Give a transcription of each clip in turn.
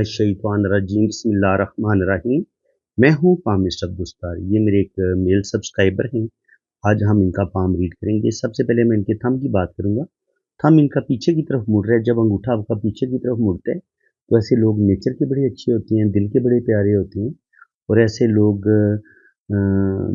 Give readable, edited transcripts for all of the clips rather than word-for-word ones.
मिनश्शैतानिर्रजीम बिस्मिल्लाहिर्रहमानिर्रहीम। मैं हूँ पाम मिस्टर अब्दुस्तार। ये मेरे एक मेल सब्सक्राइबर हैं। आज हम इनका पाम रीड करेंगे। सबसे पहले मैं इनके थंब की बात करूँगा। थंब इनका पीछे की तरफ मुड़ रहा है। जब अंगूठा आपका पीछे की तरफ मुड़ता है तो ऐसे लोग नेचर के बड़े अच्छे होते हैं, दिल के बड़े प्यारे होते हैं और ऐसे लोग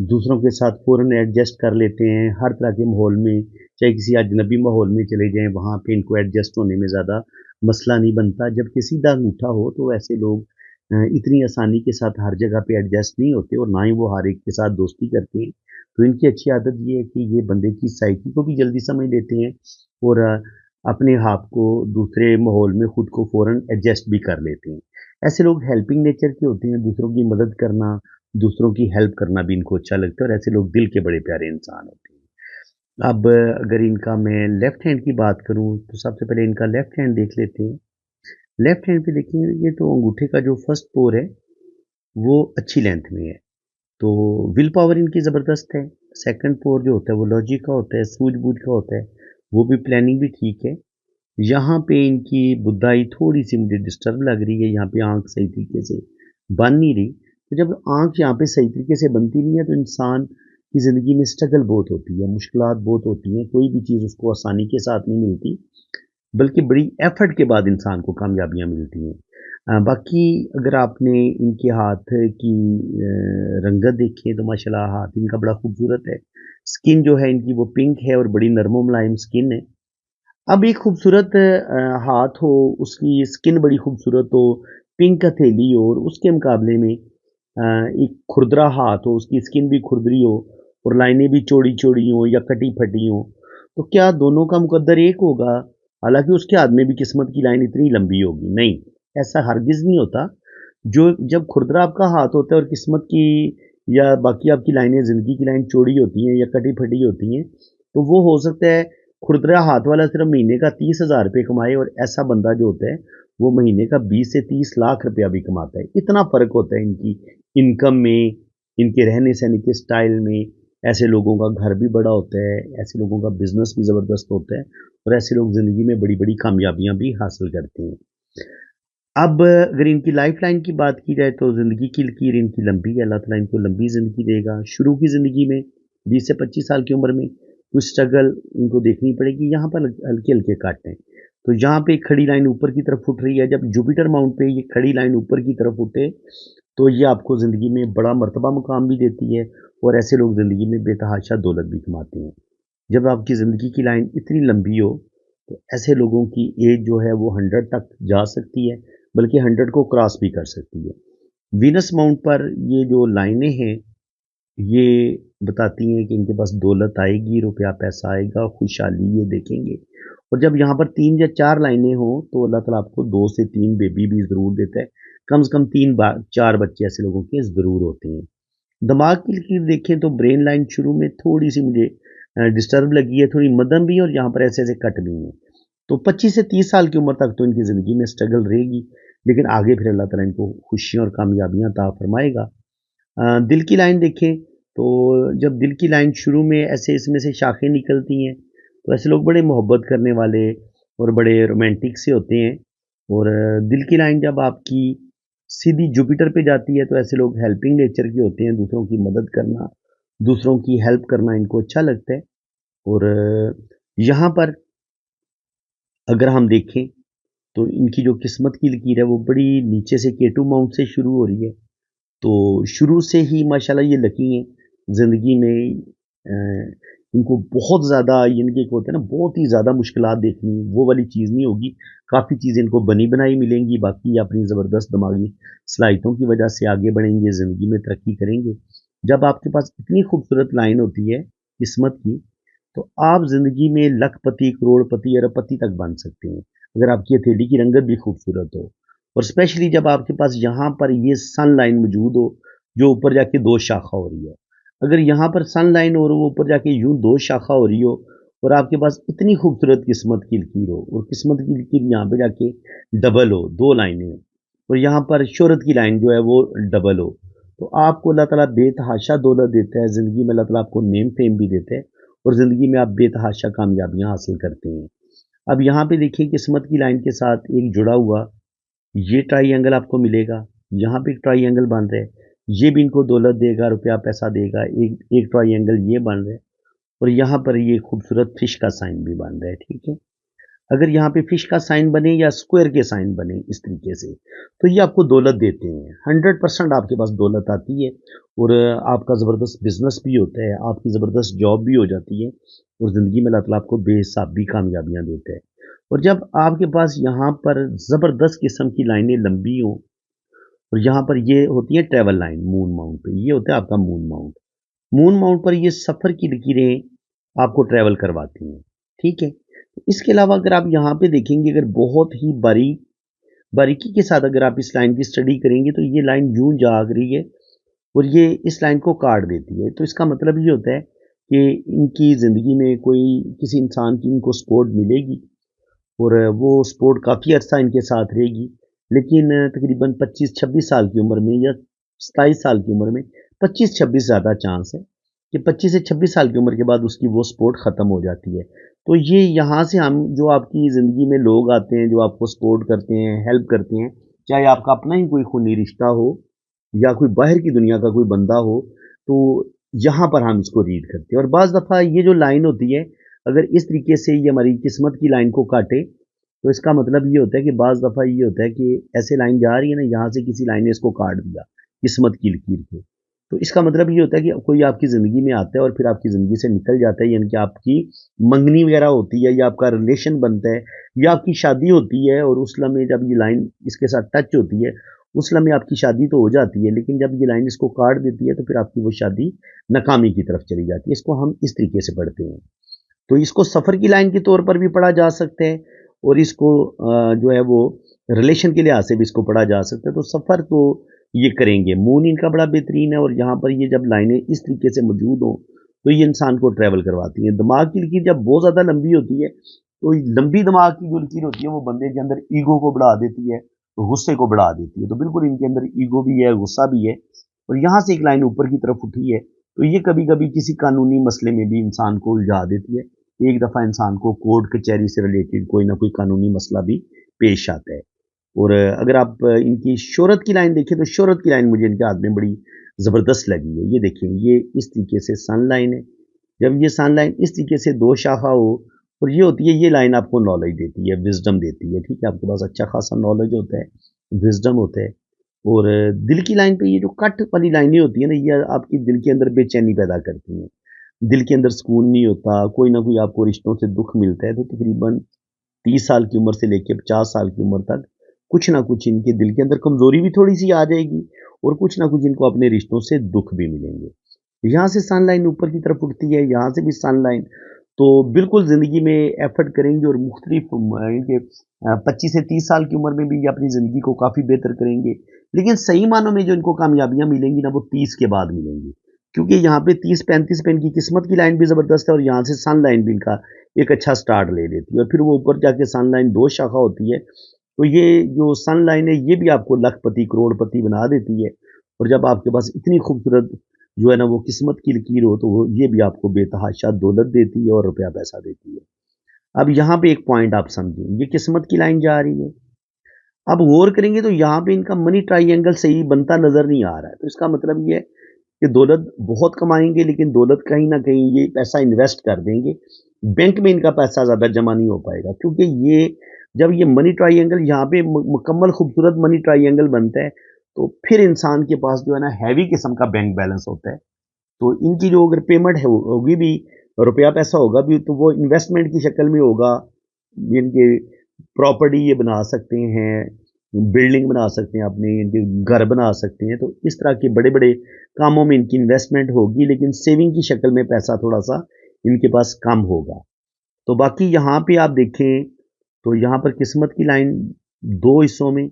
दूसरों के साथ फ़ौरन एडजस्ट कर लेते हैं। हर तरह के माहौल में, चाहे किसी अजनबी माहौल में चले जाएँ, वहाँ पे इनको एडजस्ट होने में ज़्यादा मसला नहीं बनता। जबकि सीधा अंगूठा हो तो ऐसे लोग इतनी आसानी के साथ हर जगह पे एडजस्ट नहीं होते और ना ही वो हर एक के साथ दोस्ती करते हैं। तो इनकी अच्छी आदत ये है कि ये बंदे की साइकी को भी जल्दी समझ लेते हैं और अपने आप को दूसरे माहौल में खुद को फ़ौरन एडजस्ट भी कर लेते हैं। ऐसे लोग हेल्पिंग नेचर के होते हैं, दूसरों की मदद करना, दूसरों की हेल्प करना भी इनको अच्छा लगता है और ऐसे लोग दिल के बड़े प्यारे इंसान होते हैं। अब अगर इनका मैं लेफ्ट हैंड की बात करूँ तो सबसे पहले इनका लेफ्ट हैंड देख लेते हैं। लेफ्ट हैंड पे देखिए, ये तो अंगूठे का जो फर्स्ट पोर है वो अच्छी लेंथ में है, तो विल पावर इनकी ज़बरदस्त है। सेकंड पोर जो होता है वो लॉजिक का होता है, सूझबूझ का होता है, वो भी प्लानिंग भी ठीक है। यहाँ पे इनकी बुद्धाई थोड़ी सी मुझे डिस्टर्ब लग रही है, यहाँ पे आँख सही तरीके से बन नहीं रही। तो जब आँख यहाँ पे सही तरीके से बनती नहीं है तो इंसान की ज़िंदगी में स्ट्रगल बहुत होती है, मुश्किलात बहुत होती हैं, कोई भी चीज़ उसको आसानी के साथ नहीं मिलती, बल्कि बड़ी एफर्ट के बाद इंसान को कामयाबियाँ मिलती हैं। बाकी अगर आपने इनके हाथ की रंगत देखी है तो माशाल्लाह हाथ इनका बड़ा खूबसूरत है। स्किन जो है इनकी वो पिंक है और बड़ी नरम मुलायम स्किन है। अब एक खूबसूरत हाथ हो, उसकी स्किन बड़ी खूबसूरत हो, पिंक हथेली हो और उसके मुकाबले में एक खुरदरा हाथ हो, उसकी स्किन भी खुरदरी हो और लाइनें भी चौड़ी-चौड़ी हों या कटी-फटी हों, तो क्या दोनों का मुकद्दर एक होगा? हालाँकि उसके हाथ में भी किस्मत की लाइन इतनी लंबी होगी, नहीं, ऐसा हरगिज़ नहीं होता। जो जब खुरदरा आपका हाथ होता है और किस्मत की या बाकी आपकी लाइनें, ज़िंदगी की लाइन चौड़ी होती हैं या कटी-फटी होती हैं, तो वो हो सकता है खुरदरा हाथ वाला सिर्फ़ महीने का 30,000 रुपए कमाए और ऐसा बंदा जो होता है, वो महीने का 20 से 30 लाख रुपया भी कमाता है। इतना फ़र्क होता है इनकी इनकम में, इनके रहने-सहने के स्टाइल में। ऐसे लोगों का घर भी बड़ा होता है, ऐसे लोगों का बिज़नेस भी ज़बरदस्त होता है और ऐसे लोग ज़िंदगी में बड़ी-बड़ी कामयाबियाँ भी हासिल करते हैं। अब अगर इनकी लाइफ़लाइन की बात की जाए तो ज़िंदगी की लकीर इनकी लंबी है, अल्लाह ताला इनको लंबी ज़िंदगी देगा। शुरू की ज़िंदगी में 20 से 25 साल की उम्र में कुछ स्ट्रगल इनको देखनी पड़ेगी, यहाँ पर हल्के-हल्के कट हैं। तो यहाँ पे एक खड़ी लाइन ऊपर की तरफ उठ रही है, जब जुपिटर माउंट पे ये खड़ी लाइन ऊपर की तरफ उठे, तो ये आपको ज़िंदगी में बड़ा मर्तबा मुकाम भी देती है और ऐसे लोग ज़िंदगी में बेतहाशा दौलत भी कमाते हैं। जब आपकी ज़िंदगी की लाइन इतनी लंबी हो, तो ऐसे लोगों की एज जो है वो 100 तक जा सकती है, बल्कि 100 को क्रॉस भी कर सकती है। वीनस माउंट पर ये जो लाइनें हैं, ये बताती हैं कि इनके पास दौलत आएगी, रुपया पैसा आएगा, खुशहाली ये देखेंगे। और जब यहाँ पर 3 या 4 लाइनें हों, तो अल्लाह ताला आपको 2 से 3 बेबी भी ज़रूर देता है। कम से कम 3 4 बच्चे ऐसे लोगों के ज़रूर होते हैं। दिमाग की लकीर देखें तो ब्रेन लाइन शुरू में थोड़ी-सी मुझे डिस्टर्ब लगी है, थोड़ी मध्यम भी है और यहाँ पर ऐसे-ऐसे कट भी हैं। तो 25 से 30 साल की उम्र तक तो इनकी ज़िंदगी में स्ट्रगल रहेगी, लेकिन आगे फिर अल्लाह ताला इनको खुशियाँ और कामयाबियाँ अता फरमाएगा। दिल की लाइन देखें तो जब दिल की लाइन शुरू में ऐसे इसमें से शाखें निकलती हैं, तो ऐसे लोग बड़े मोहब्बत करने वाले और बड़े रोमांटिक से होते हैं और दिल की लाइन जब आपकी सीधी जुपिटर पे जाती है, तो ऐसे लोग हेल्पिंग नेचर के होते हैं, दूसरों की मदद करना, दूसरों की हेल्प करना इनको अच्छा लगता है और यहाँ पर अगर हम देखें तो इनकी जो किस्मत की लकीर है वो बड़ी नीचे से केटू माउंट से शुरू हो रही है। तो शुरू से ही माशाल्लाह ये लकी हैं ज़िंदगी में। इनको बहुत ज़्यादा यानी कि एक होता है ना, बहुत ही ज़्यादा मुश्किलात देखनी, वो वाली चीज़ नहीं होगी। काफ़ी चीज़ें इनको बनी-बनाई मिलेंगी, बाकी ये अपनी ज़बरदस्त दिमागी सलाहियतों की वजह से आगे बढ़ेंगे, ज़िंदगी में तरक्की करेंगे। जब आपके पास इतनी खूबसूरत लाइन होती है किस्मत की, तो आप ज़िंदगी में लखपति, करोड़पति, अरबपति तक बन सकते हैं, अगर आपकी हथेली की रंगत भी खूबसूरत हो। और स्पेशली जब आपके पास यहाँ पर ये सन लाइन मौजूद हो, जो ऊपर जाके 2 शाखा हो रही हो। अगर यहाँ पर सन लाइन और वो ऊपर जाके यूँ 2 शाखा हो रही हो और आपके पास इतनी खूबसूरत किस्मत की लकीर हो और किस्मत की लकीर यहाँ पे जाके डबल हो, 2 लाइनें हो और यहाँ पर शोहरत की लाइन जो है वो डबल हो, तो आपको अल्लाह ताला बेतहाशा दौलत देता है, ज़िंदगी में अल्लाह ताला आपको नेम फेम भी देता है और ज़िंदगी में आप बेतहाशा कामयाबियाँ हासिल करते हैं। अब यहाँ पे देखिए किस्मत की लाइन के साथ एक जुड़ा हुआ ये ट्राइंगल आपको मिलेगा, यहाँ पे एक ट्राइंगल बन रहा है, ये भी इनको दौलत देगा, रुपया पैसा देगा। एक एक ट्राइंगल ये बन रहा है और यहाँ पर ये खूबसूरत फिश का साइन भी बन रहा है, ठीक है। अगर यहाँ पे फिश का साइन बने या स्क्वायर के साइन बने इस तरीके से, तो ये आपको दौलत देते हैं। 100% आपके पास दौलत आती है और आपका ज़बरदस्त बिजनेस भी होता है, आपकी ज़बरदस्त जॉब भी हो जाती है और ज़िंदगी में अल्लाह ताला आपको बेहिसाब भी कामयाबियाँ देता है। और जब आपके पास यहाँ पर ज़बरदस्त किस्म की लाइनें लंबी हों और यहाँ पर ये होती है ट्रैवल लाइन मून माउंट पे, ये होता है आपका मून माउंट। मून माउंट पर ये सफ़र की लकीरें आपको ट्रैवल करवाती हैं, ठीक है। इसके अलावा अगर आप यहाँ पे देखेंगे, अगर बहुत ही बारीकी के साथ अगर आप इस लाइन की स्टडी करेंगे, तो ये लाइन यूं जाग रही है और ये इस लाइन को काट देती है। तो इसका मतलब ये होता है कि इनकी ज़िंदगी में कोई किसी इंसान की इनको सपोर्ट मिलेगी और वो सपोर्ट काफ़ी अर्सा इनके साथ रहेगी। लेकिन तकरीबन 25-26 साल की उम्र में या 27 साल की उम्र में 25-26 ज़्यादा चांस है कि 25 से 26 साल की उम्र के बाद उसकी वो सपोर्ट ख़त्म हो जाती है। तो ये यहाँ से हम जो आपकी ज़िंदगी में लोग आते हैं, जो आपको सपोर्ट करते हैं, हेल्प करते हैं, चाहे आपका अपना ही कोई खूनी रिश्ता हो या कोई बाहर की दुनिया का कोई बंदा हो, तो यहाँ पर हम इसको रीड करते हैं। और बाज़ दफ़ा ये जो लाइन होती है, अगर इस तरीके से ये हमारी किस्मत की लाइन को काटे, तो इसका मतलब ये होता है कि बाज़ दफ़ा ये होता है कि ऐसे लाइन जा रही है ना, यहाँ से किसी लाइन ने इसको काट दिया, किस्मत की लकीर को। तो इसका मतलब ये होता है कि कोई आपकी ज़िंदगी में आता है और फिर आपकी ज़िंदगी से निकल जाता है, यानी कि आपकी मंगनी वगैरह होती है या आपका रिलेशन बनता है या आपकी शादी होती है और उस लम्हे जब ये लाइन इसके साथ टच होती है, उस लम्हे आपकी शादी तो हो जाती है, लेकिन जब ये लाइन इसको काट देती है, तो फिर आपकी वो शादी नाकामी की तरफ चली जाती है। इसको हम इस तरीके से पढ़ते हैं। तो इसको सफ़र की लाइन के तौर पर भी पढ़ा जा सकता है और इसको जो है वो रिलेशन के लिहाज से भी इसको पढ़ा जा सकता है। तो सफ़र तो ये करेंगे। मून इनका बड़ा बेहतरीन है और यहाँ पर ये जब लाइनें इस तरीके से मौजूद हों, तो ये इंसान को ट्रैवल करवाती हैं। दिमाग की लकीर जब बहुत ज़्यादा लंबी होती है, तो लंबी दिमाग की जो लकीर होती है, वो बंदे के अंदर ईगो को बढ़ा देती है, तो गुस्से को बढ़ा देती है। तो बिल्कुल इनके अंदर ईगो भी है, गुस्सा भी है और यहाँ से एक लाइन ऊपर की तरफ उठी है, तो ये कभी-कभी किसी कानूनी मसले में भी इंसान को उलझा देती है। एक दफ़ा इंसान को कोर्ट कचहरी से रिलेटेड कोई ना कोई कानूनी मसला भी पेश आता है। और अगर आप इनकी शोहरत की लाइन देखें, तो शोहरत की लाइन मुझे इनके हाथ में बड़ी ज़बरदस्त लगी है। ये देखिए, ये इस तरीके से सन लाइन है। जब ये सन लाइन इस तरीके से दो शाखा हो और ये होती है, ये लाइन आपको नॉलेज देती है, विज़डम देती है, ठीक है? आपके पास अच्छा खासा नॉलेज होता है, विज़डम होता है। और दिल की लाइन पे ये जो कट वाली लाइनें होती हैं ना, ये आपकी दिल के अंदर बेचैनी पैदा करती हैं। दिल के अंदर सुकून नहीं होता, कोई ना कोई आपको रिश्तों से दुःख मिलता है, तो तकरीबन 30 साल की उम्र से लेके 50 साल की उम्र तक कुछ ना कुछ इनके दिल के अंदर कमज़ोरी भी थोड़ी-सी आ जाएगी और कुछ ना कुछ इनको अपने रिश्तों से दुःख भी मिलेंगे। यहाँ से सनलाइन ऊपर की तरफ उठती है, यहाँ से भी सनलाइन, तो बिल्कुल ज़िंदगी में एफ़र्ट करेंगे और मुख्तलिफ इनके 25 से 30 साल की उम्र में भी ये अपनी ज़िंदगी को काफ़ी बेहतर करेंगे। लेकिन सही मानों में जो इनको कामयाबियाँ मिलेंगी ना, वो 30 के बाद मिलेंगी। क्योंकि यहाँ पे 30-35 पे इनकी किस्मत की लाइन भी ज़बरदस्त है और यहाँ से सन लाइन भी इनका एक अच्छा स्टार्ट ले लेती है और फिर वो ऊपर जाके सन लाइन 2 शाखा होती है। तो ये जो सन लाइन है, ये भी आपको लखपति, करोड़पति बना देती है और जब आपके पास इतनी खूबसूरत जो है ना वो किस्मत की लकीर हो, तो वो ये भी आपको बेतहाशा दौलत देती है और रुपया पैसा देती है। अब यहाँ पे एक पॉइंट आप समझें, ये किस्मत की लाइन जा रही है। अब गौर करेंगे तो यहाँ पे इनका मनी ट्रायंगल सही बनता नज़र नहीं आ रहा है। तो इसका मतलब ये है कि दौलत बहुत कमाएँगे, लेकिन दौलत कहीं न कहीं ये पैसा इन्वेस्ट कर देंगे। बैंक में इनका पैसा ज़्यादा जमा नहीं हो पाएगा क्योंकि ये जब ये मनी ट्रायंगल यहाँ पे मुकम्मल खूबसूरत मनी ट्रायंगल बनता है, तो फिर इंसान के पास जो है ना हैवी किस्म का बैंक बैलेंस होता है। तो इनकी जो अगर पेमेंट है होगी भी, रुपया पैसा होगा भी, तो वो इन्वेस्टमेंट की शक्ल में होगा। इनके प्रॉपर्टी ये बना सकते हैं, बिल्डिंग बना सकते हैं अपने, इनके घर बना सकते हैं। तो इस तरह के बड़े-बड़े कामों में इनकी इन्वेस्टमेंट होगी, लेकिन सेविंग की शक्ल में पैसा थोड़ा-सा इनके पास कम होगा। तो बाकी यहाँ पे आप देखें, तो यहाँ पर किस्मत की लाइन 2 हिस्सों में,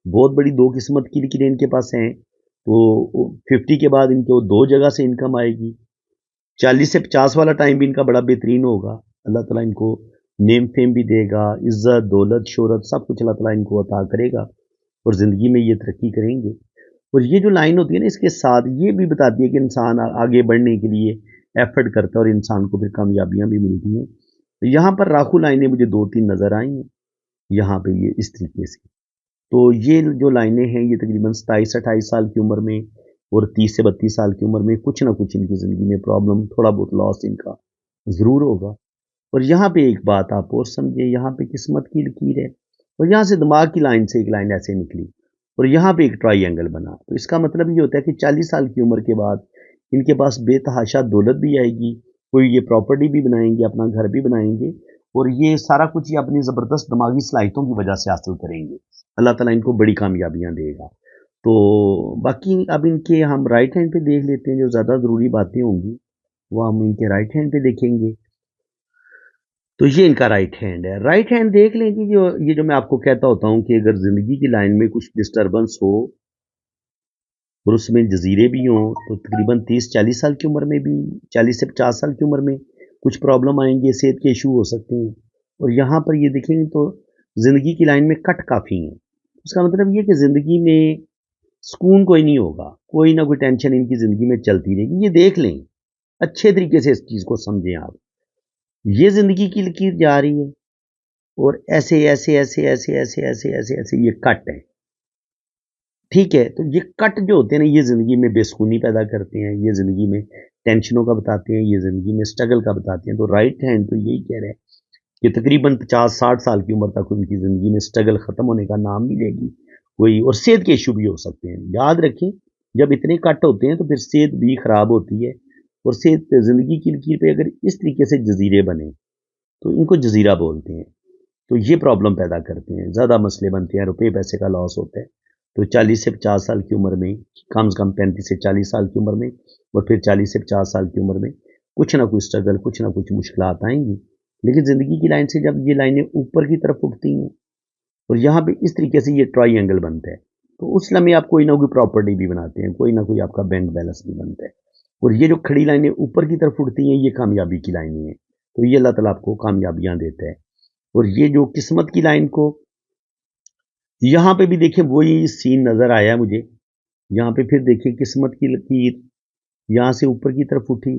बहुत बड़ी 2 किस्मत की लकीरें इनके पास हैं। तो 50 के बाद इनको 2 जगह से इनकम आएगी। 40 से 50 वाला टाइम भी इनका बड़ा बेहतरीन होगा। अल्लाह ताला इनको नेम फेम भी देगा, इज़्ज़त, दौलत, शोहरत सब कुछ अल्लाह ताला इनको अता करेगा और ज़िंदगी में ये तरक्की करेंगे। और ये जो लाइन होती है ना, इसके साथ ये भी बताती है कि इंसान आगे बढ़ने के लिए एफ़र्ट करता है और इंसान को फिर कामयाबियाँ भी मिलती हैं। तो यहाँ पर राखू लाइनें मुझे 2-3 नज़र आई हैं, यहाँ पे ये इस तरीके से। तो ये जो लाइनें हैं ये तकरीबन 27-28 साल की उम्र में और 30 से 32 साल की उम्र में कुछ ना कुछ इनकी ज़िंदगी में प्रॉब्लम, थोड़ा बहुत लॉस इनका ज़रूर होगा। और यहाँ पे एक बात आप और समझिए, यहाँ पे किस्मत की लकीर है और यहाँ से दिमाग की लाइन से एक लाइन ऐसे निकली और यहाँ पे एक ट्रायंगल बना। तो इसका मतलब ये होता है कि 40 साल की उम्र के बाद इनके पास बेतहाशा दौलत भी आएगी, कोई ये प्रॉपर्टी भी बनाएंगे, अपना घर भी बनाएंगे और ये सारा कुछ ये अपनी ज़बरदस्त दिमागी सलाहियतों की वजह से हासिल करेंगे। अल्लाह ताला इनको बड़ी कामयाबियाँ देगा। तो बाकी अब इनके हम राइट हैंड पे देख लेते हैं, जो ज़्यादा ज़रूरी बातें होंगी वो हम इनके राइट हैंड पे देखेंगे। तो ये इनका राइट हैंड है। राइट हैंड देख लें कि जो ये जो मैं आपको कहता होता हूँ कि अगर ज़िंदगी की लाइन में कुछ डिस्टर्बेंस हो और उसमें जज़ीरे भी हों, तो तकरीबन 30-40 साल की उम्र में भी, 40 से 50 साल की उम्र में कुछ प्रॉब्लम आएँगे, सेहत के इश्यू हो सकते हैं। और यहाँ पर ये देखेंगे तो ज़िंदगी की लाइन में कट काफ़ी हैं। इसका मतलब ये है कि ज़िंदगी में सुकून कोई नहीं होगा, कोई ना कोई टेंशन इनकी ज़िंदगी में चलती रहेगी। ये देख लें, अच्छे तरीके से इस चीज़ को समझें आप। ये ज़िंदगी की लकीर जा रही है और ऐसे ये कट है। ठीक है, तो ये कट जो होते हैं ना, ये ज़िंदगी में बेसुकूनी पैदा करते हैं, ये ज़िंदगी में टेंशनों का बताते हैं, ये ज़िंदगी में स्ट्रगल का बताते हैं। तो राइट हैंड तो यही कह रहे हैं कि तकरीबन 50-60 साल की उम्र तक उनकी ज़िंदगी में स्ट्रगल ख़त्म होने का नाम नहीं लेगी कोई, और सेहत के इश्यू भी हो सकते हैं। याद रखें, जब इतने कट होते हैं तो फिर सेहत भी ख़राब होती है और सेहत ज़िंदगी की लकीर पे अगर इस तरीके से जज़ीरे बने, तो इनको जज़ीरा बोलते हैं। तो ये प्रॉब्लम पैदा करते हैं, ज़्यादा मसले बनते हैं, रुपए पैसे का लॉस होता है। तो 40 से 50 साल की उम्र में, कम से कम 35 से 40 साल की उम्र में और फिर 40 से 50 साल की उम्र में कुछ ना कुछ स्ट्रगल, कुछ ना कुछ मुश्किलात आएँगी। लेकिन ज़िंदगी की लाइन से जब ये लाइनें ऊपर की तरफ उठती हैं और यहाँ पे इस तरीके से ये ट्रायंगल बनता है, तो उस लम्हे आप कोई ना कोई प्रॉपर्टी भी बनाते हैं, कोई ना कोई आपका बैंक बैलेंस भी बनता है। और ये जो खड़ी लाइनें ऊपर की तरफ उठती हैं, ये कामयाबी की लाइनें हैं। तो ये अल्लाह ताला आपको कामयाबियाँ देता है। और ये जो किस्मत की लाइन को, यहाँ पे भी देखिए वही सीन नज़र आया मुझे। यहाँ पे फिर देखिए किस्मत की लकीर यहाँ से ऊपर की तरफ उठी,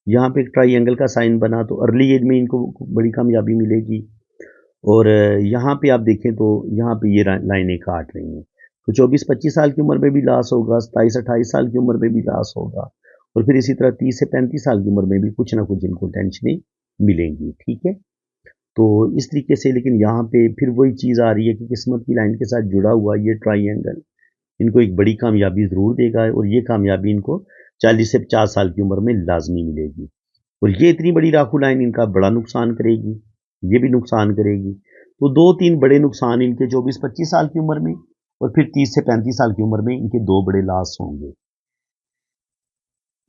यहाँ पे एक ट्रायंगल का साइन बना, तो अर्ली एज में इनको बड़ी कामयाबी मिलेगी। और यहाँ पे आप देखें तो यहाँ पे ये लाइनें काट रही हैं। तो 24-25 साल की उम्र में भी लॉस होगा, 27-28 साल की उम्र में भी लॉस होगा और फिर इसी तरह 30 से 35 साल की उम्र में भी कुछ ना कुछ इनको टेंशनें मिलेंगी। ठीक है? तो इस तरीके से, लेकिन यहाँ पे फिर वही चीज़ आ रही है कि किस्मत की लाइन के साथ जुड़ा हुआ ये ट्रायंगल इनको एक बड़ी कामयाबी ज़रूर देगा और ये कामयाबी इनको 40 से 50 साल की उम्र में लाज़मी मिलेगी। और ये इतनी बड़ी राखू लाइन इनका बड़ा नुकसान करेगी, ये भी नुकसान करेगी। तो 2-3 बड़े नुकसान इनके 24-25 साल की उम्र में और फिर 30 से 35 साल की उम्र में इनके 2 बड़े लॉस होंगे।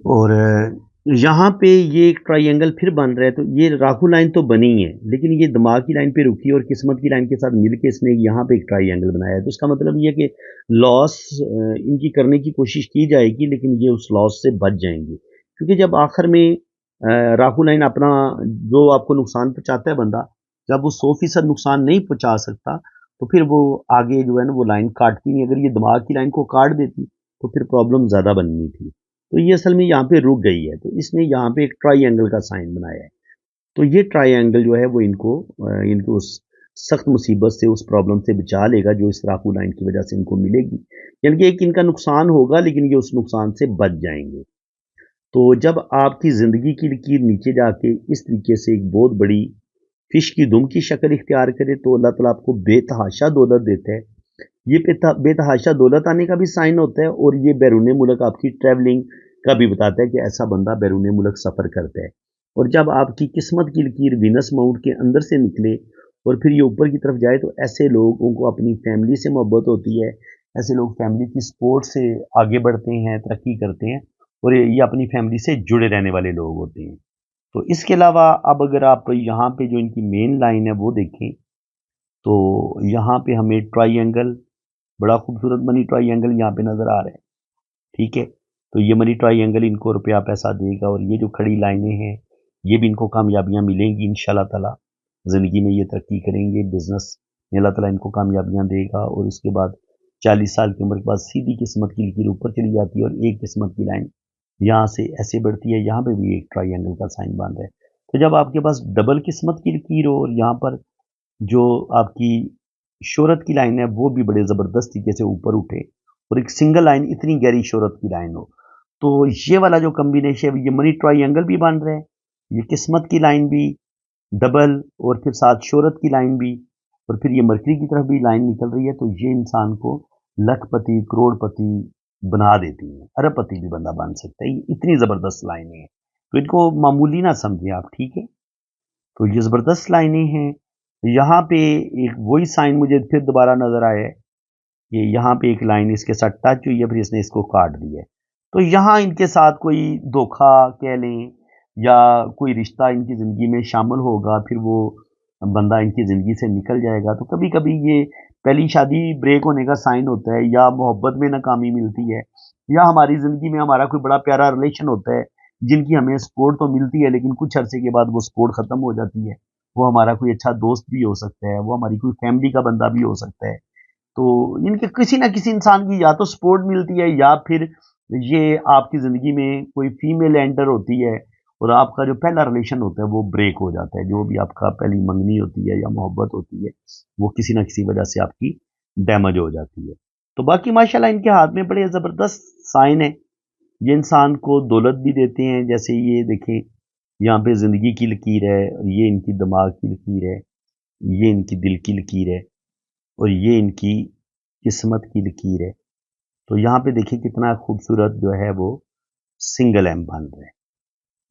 और यहाँ पे ये एक ट्रायंगल फिर बन रहा है, तो ये राखू लाइन तो बनी है, लेकिन ये दिमाग की लाइन पे रुकी और किस्मत की लाइन के साथ मिलके इसने यहाँ पे एक ट्रायंगल बनाया है। तो इसका मतलब ये है कि लॉस इनकी करने की कोशिश की जाएगी, लेकिन ये उस लॉस से बच जाएंगे। क्योंकि जब आखिर में राखू लाइन अपना जो आपको नुकसान पहुँचाता है बंदा, जब वो 100% नुकसान नहीं पहुँचा सकता, तो फिर वो आगे जो है ना वो लाइन काटती नहीं। अगर ये दिमाग की लाइन को काट देती, तो फिर प्रॉब्लम ज़्यादा बननी थी। तो ये असल में यहाँ पे रुक गई है, तो इसने यहाँ पे एक ट्रायंगल का साइन बनाया है। तो ये ट्रायंगल जो है वो इनको उस सख्त मुसीबत से, उस प्रॉब्लम से बचा लेगा जो इस राखू लाइन की वजह से इनको मिलेगी। यानी कि एक इनका नुकसान होगा, लेकिन ये उस नुकसान से बच जाएंगे। तो जब आपकी ज़िंदगी की लकीर नीचे जाके इस तरीके से एक बहुत बड़ी फिश की दुम की शक्ल इख्तियार करे, तो अल्लाह ताला आपको बेतहाशा दौलत देता है। ये बेतहाशा दौलत आने का भी साइन होता है और ये बैरून मुल्क आपकी ट्रैवलिंग का भी बताता है कि ऐसा बंदा बैरून मुल्क सफ़र करता है। और जब आपकी किस्मत की लकीर वीनस माउंट के अंदर से निकले और फिर ये ऊपर की तरफ जाए, तो ऐसे लोगों को अपनी फैमिली से मोहब्बत होती है। ऐसे लोग फैमिली की सपोर्ट से आगे बढ़ते हैं, तरक्की करते हैं और ये अपनी फैमिली से जुड़े रहने वाले लोग होते हैं। तो इसके अलावा अब अगर आप यहाँ पे जो इनकी मेन लाइन है वो देखें, तो यहाँ पे हमें ट्रायंगल, बड़ा खूबसूरत मनी ट्रायंगल यहाँ पे नज़र आ रहा है। ठीक है? तो ये मनी ट्रायंगल इनको रुपया पैसा देगा और ये जो खड़ी लाइनें हैं, ये भी इनको कामयाबियाँ मिलेंगी इंशाल्लाह ताला। ज़िंदगी में ये तरक्की करेंगे, बिज़नेस में अल्लाह ताला इनको कामयाबियाँ देगा और उसके बाद 40 साल की उम्र के बाद सीधी किस्मत की लकीर ऊपर चली जाती है और एक किस्मत की लाइन यहाँ से ऐसे बढ़ती है, यहाँ पे भी एक ट्रायंगल का साइन बन रहा है। तो जब आपके पास डबल किस्मत की लकीर हो और यहाँ पर जो आपकी शोहरत की लाइन है वो भी बड़े ज़बरदस्त तरीके से ऊपर उठे और एक सिंगल लाइन इतनी गहरी शोहरत की लाइन हो। तो ये वाला जो कॉम्बिनेशन है, ये मनी ट्रायंगल भी बन रहा है, ये किस्मत की लाइन भी डबल और फिर साथ शोहरत की लाइन भी और फिर ये मरकरी की तरफ भी लाइन निकल रही है। तो ये इंसान को लखपति करोड़पति बना देती है, अरबपति भी बंदा बन सकता है। ये इतनी ज़बरदस्त लाइनें हैं, तो इनको मामूली ना समझें आप, ठीक है। तो ये ज़बरदस्त लाइनें हैं। यहाँ पे एक वही साइन मुझे फिर दोबारा नज़र आया है कि यहाँ पे एक लाइन इसके साथ टच हुई है, फिर इसने इसको काट दिया है। तो यहाँ इनके साथ कोई धोखा कह लें या कोई रिश्ता इनकी ज़िंदगी में शामिल होगा, फिर वो बंदा इनकी ज़िंदगी से निकल जाएगा। तो कभी-कभी ये पहली शादी ब्रेक होने का साइन होता है, या मोहब्बत में नाकामी मिलती है, या हमारी ज़िंदगी में हमारा कोई बड़ा प्यारा रिलेशन होता है, जिनकी हमें सपोर्ट तो मिलती है, लेकिन कुछ अरसे के बाद वो सपोर्ट ख़त्म हो जाती है। वो हमारा कोई अच्छा दोस्त भी हो सकता है, वो हमारी कोई फैमिली का बंदा भी हो सकता है। तो इनके किसी ना किसी इंसान की या तो सपोर्ट मिलती है, या फिर ये आपकी ज़िंदगी में कोई फीमेल एंटर होती है और आपका जो पहला रिलेशन होता है वो ब्रेक हो जाता है। जो भी आपका पहली मंगनी होती है या मोहब्बत होती है, वो किसी ना किसी वजह से आपकी डैमेज हो जाती है। तो बाकी माशाल्लाह इनके हाथ में बड़े ज़बरदस्त साइन है। ये इंसान को दौलत भी देते हैं, जैसे ये देखें यहाँ पे ज़िंदगी की लकीर है, ये इनकी दिमाग की लकीर है, ये इनकी दिल की लकीर है और ये इनकी किस्मत की लकीर है। तो यहाँ पे देखिए कितना खूबसूरत जो है वो सिंगल एम बन रहा है।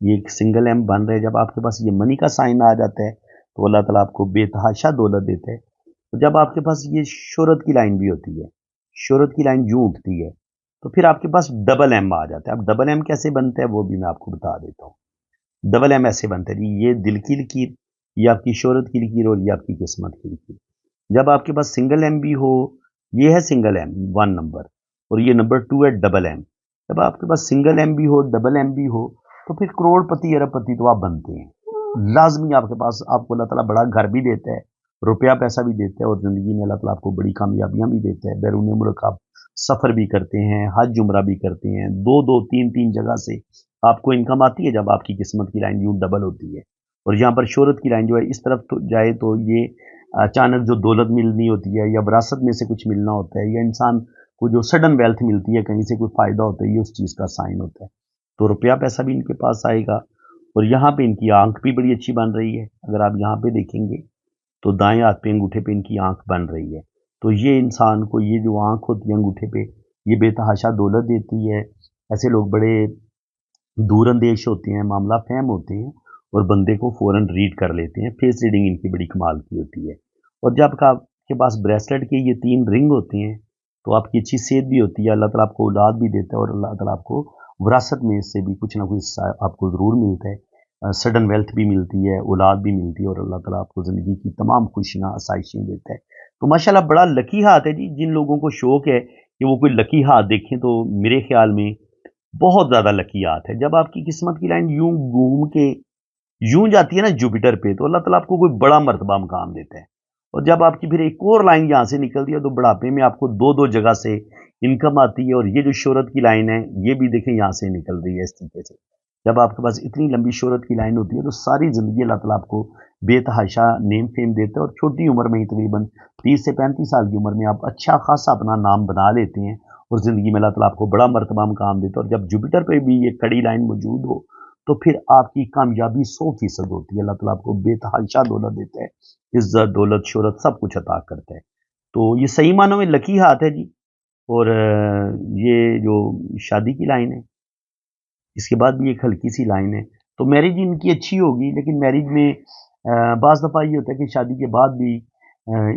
ये एक सिंगल एम बन रहा है। जब आपके पास ये मनी का साइन आ जाता है तो अल्लाह ताला आपको बेतहाशा दौलत देता है। तो जब आपके पास ये शोहरत की लाइन भी होती है, शोहरत की लाइन यूं उठती है, तो फिर आपके पास डबल एम आ जाता है। अब डबल एम कैसे बनता है वो भी मैं आपको बता देता हूँ। डबल एम ऐसे बनता है जी, ये दिल की लकीर, ये आपकी शोहरत की लकीर और ये आपकी किस्मत की लकीर। जब आपके पास सिंगल एम भी हो, ये है सिंगल एम 1 नंबर और ये नंबर 2 है डबल एम। जब आपके पास सिंगल एम भी हो, डबल एम भी हो, तो फिर करोड़पति अरबपति तो आप बनते हैं। लाज़मी आपके पास आपको अल्लाह ताला बड़ा घर भी देता है, रुपया पैसा भी देता है और ज़िंदगी में अल्लाह ताला आपको बड़ी कामयाबियाँ भी देता है। बैरून मुल्क आप सफ़र भी करते हैं, हज उम्रा भी करते हैं, 2-2 3-3 जगह से आपको इनकम आती है जब आपकी किस्मत की लाइन यूँ डबल होती है। और यहाँ पर शोहरत की लाइन जो है इस तरफ तो जाए तो ये अचानक जो दौलत मिलनी होती है या विरासत में से कुछ मिलना होता है या इंसान को जो सडन वेल्थ मिलती है, कहीं से कोई फ़ायदा होता है, ये उस चीज़ का साइन होता है। तो रुपया पैसा भी इनके पास आएगा और यहाँ पे इनकी आँख भी बड़ी अच्छी बन रही है। अगर आप यहाँ पे देखेंगे तो दाएँ हाथ पे अंगूठे पे इनकी आँख बन रही है। तो ये इंसान को ये जो आँख होती है अंगूठे पे, ये बेतहाशा दौलत देती है। ऐसे लोग बड़े दूरंदेश होते हैं, मामला फ़हम होते हैं और बंदे को फ़ौरन रीड कर लेते हैं। फेस रीडिंग इनकी बड़ी कमाल की होती है। और जब आपके पास ब्रेसलेट के ये 3 रिंग होते हैं, तो आपकी अच्छी सेहत भी होती है, अल्लाह ताला आपको औलाद भी देता है और अल्लाह ताला आपको विरासत में इससे भी कुछ ना कुछ आपको ज़रूर मिलता है। सडन वेल्थ भी मिलती है, औलाद भी मिलती है और अल्लाह ताला आपको ज़िंदगी की तमाम खुशियाँ, आसाइशें देता है। तो माशाल्लाह बड़ा लकी हाथ है जी। जिन लोगों को शौक है कि वो कोई लकी हाथ देखें, तो मेरे ख़्याल में बहुत ज़्यादा लकी हाथ है। जब आपकी किस्मत की लाइन यूँ घूम के यूँ जाती है ना जुपिटर पे, तो अल्लाह ताला आपको कोई बड़ा मर्तबा मुकाम देता है। और जब आपकी फिर एक और लाइन यहाँ से निकलती है, तो बुढ़ापे में आपको 2-2 जगह से इनकम आती है और ये जो शोहरत की लाइन है, ये भी देखें यहाँ से निकल रही है इस तरीके से। जब आपके पास इतनी लंबी शोहरत की लाइन होती है, तो सारी ज़िंदगी अल्लाह ताला आपको बेतहाशा नेम फेम देता है और छोटी उम्र में ही तकरीबन 30 से 35 साल की उम्र में आप अच्छा खासा अपना नाम बना लेते हैं और ज़िंदगी में अल्लाह ताला आपको बड़ा मर्तबा मुकाम देता है। और जब जुपिटर पे भी ये कड़ी लाइन मौजूद हो, तो फिर आपकी कामयाबी 100% होती है। अल्लाह ताला आपको बेतहाशा दौलत देता है, इज़्ज़त, दौलत, शोहरत सब कुछ अता करता है। तो ये सही मानों में लकी हाथ है जी। और ये जो शादी की लाइन है, इसके बाद भी एक हल्की-सी लाइन है। तो मैरिज इनकी अच्छी होगी, लेकिन मैरिज में बाज़ दफ़ा ये होता है कि शादी के बाद भी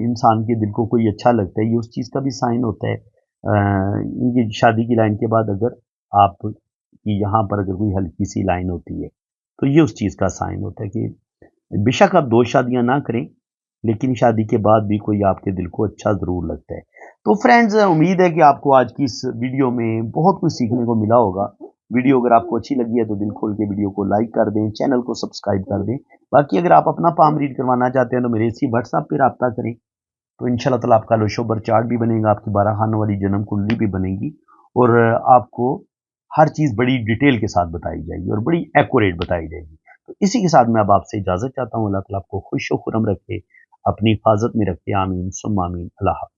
इंसान के दिल को कोई अच्छा लगता है, ये उस चीज़ का भी साइन होता है। इनकी शादी की लाइन के बाद अगर आपकी यहाँ पर अगर कोई हल्की-सी लाइन होती है, तो ये उस चीज़ का साइन होता है कि बेशक आप 2 शादियाँ ना करें, लेकिन शादी के बाद भी कोई आपके दिल को अच्छा ज़रूर लगता है। तो फ्रेंड्स, उम्मीद है कि आपको आज की इस वीडियो में बहुत कुछ सीखने को मिला होगा। वीडियो अगर आपको अच्छी लगी है तो दिल खोल के वीडियो को लाइक कर दें, चैनल को सब्सक्राइब कर दें। बाकी अगर आप अपना पाम रीड करवाना चाहते हैं तो मेरे इसी व्हाट्सएप पे राब्ता करें। तो इंशाल्लाह ताला आपका लोशोबर चार्ट भी बनेगा, आपकी 12 खानों वाली जन्म कुंडली भी बनेगी और आपको हर चीज़ बड़ी डिटेल के साथ बताई जाएगी और बड़ी एक्यूरेट बताई जाएगी। तो इसी के साथ मैं अब आपसे इजाज़त चाहता हूँ। अल्लाह ताला आपको खुश व खुर्रम रखे। अपनी हिफाजत में रखे। आमीन सुम्मा आमीन। अल्लाह हाफ़िज़।